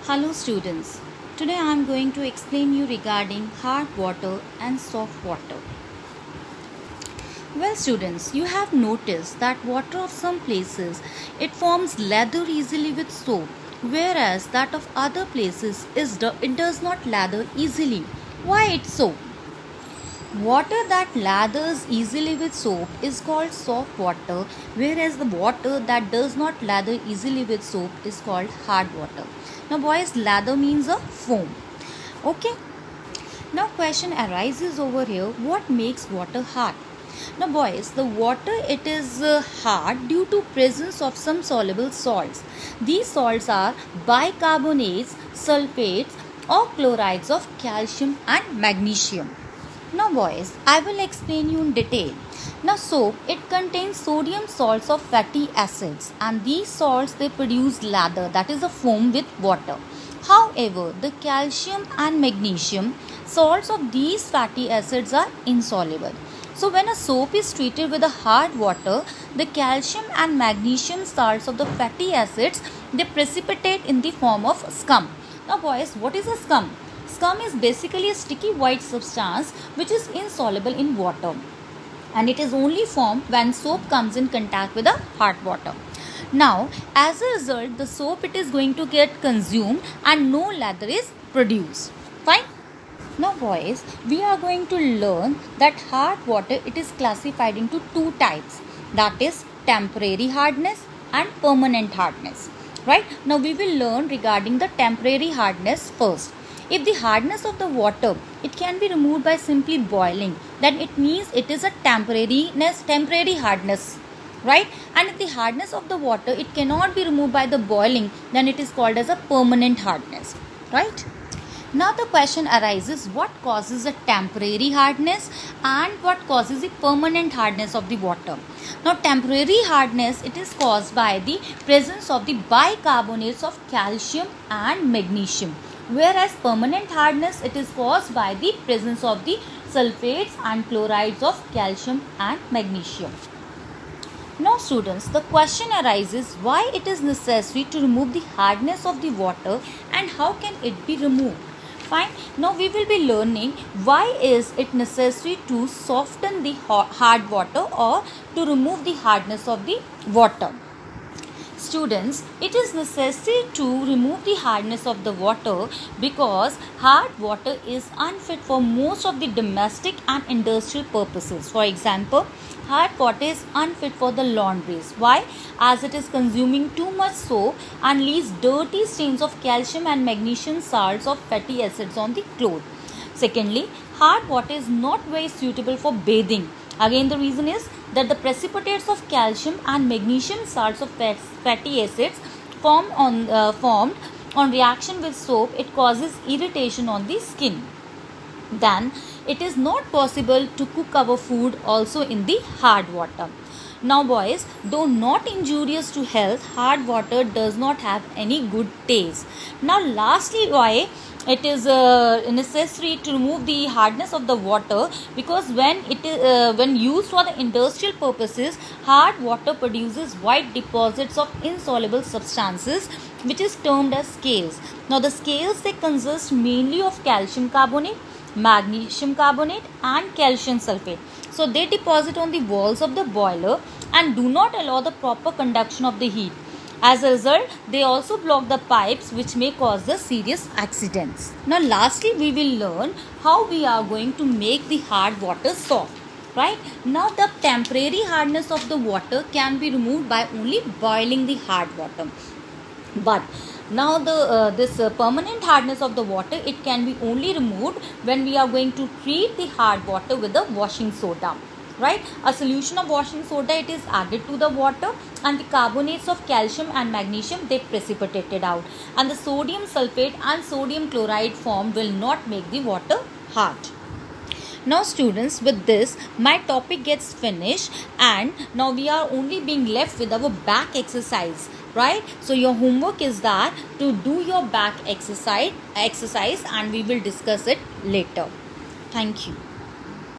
Hello students, today I am going to explain you regarding hard water and soft water. Well students, you have noticed that water of some places it forms lather easily with soap, whereas that of other places it does not lather easily. Why it's so? Water that lathers easily with soap is called soft water, whereas the water that does not lather easily with soap is called hard water. Now boys, lather means a foam. Okay. Now question arises over here, what makes water hard? Now boys, the water it is hard due to presence of some soluble salts. These salts are bicarbonates, sulfates or chlorides of calcium and magnesium. Now boys, I will explain you in detail. Now soap, it contains sodium salts of fatty acids and these salts they produce lather, that is a foam with water. However, the calcium and magnesium salts of these fatty acids are insoluble. So when a soap is treated with a hard water, the calcium and magnesium salts of the fatty acids they precipitate in the form of scum. Now boys, what is a scum? Scum is basically a sticky white substance which is insoluble in water and it is only formed when soap comes in contact with the hard water. Now, as a result, the soap it is going to get consumed and no lather is produced. Fine? Now boys, we are going to learn that hard water it is classified into two types, that is temporary hardness and permanent hardness. Right? Now we will learn regarding the temporary hardness first. If the hardness of the water it can be removed by simply boiling, then it means it is a temporary hardness, right? And if the hardness of the water it cannot be removed by the boiling, then it is called as a permanent hardness, right? Now the question arises, what causes a temporary hardness and what causes the permanent hardness of the water? Now temporary hardness it is caused by the presence of the bicarbonates of calcium and magnesium, whereas permanent hardness it is caused by the presence of the sulfates and chlorides of calcium and magnesium. Now students, the question arises, why it is necessary to remove the hardness of the water and how can it be removed? Fine. Now we will be learning why is it necessary to soften the hard water or to remove the hardness of the water. Students, it is necessary to remove the hardness of the water because hard water is unfit for most of the domestic and industrial purposes. For example, hard water is unfit for the laundries. Why? As it is consuming too much soap and leaves dirty stains of calcium and magnesium salts of fatty acids on the clothes. Secondly, hard water is not very suitable for bathing. Again, the reason is that the precipitates of calcium and magnesium salts of fatty acids formed on reaction with soap, it causes irritation on the skin. Then, it is not possible to cook our food also in the hard water. Now boys, though not injurious to health, hard water does not have any good taste. Now lastly, why it is necessary to remove the hardness of the water, because when used for the industrial purposes, hard water produces white deposits of insoluble substances which is termed as scales. Now the scales they consist mainly of calcium carbonate, magnesium carbonate and calcium sulfate. So they deposit on the walls of the boiler and do not allow the proper conduction of the heat. As a result, they also block the pipes which may cause the serious accidents. Now lastly, we will learn how we are going to make the hard water soft. Right? Now the temporary hardness of the water can be removed by only boiling the hard water. But now this permanent hardness of the water it can be only removed when we are going to treat the hard water with the washing soda. Right? A solution of washing soda it is added to the water and the carbonates of calcium and magnesium they precipitated out, and the sodium sulfate and sodium chloride formed will not make the water hard. Now students, with this my topic gets finished and now we are only being left with our back exercise. Right? So your homework is that to do your back exercise and we will discuss it later. Thank you.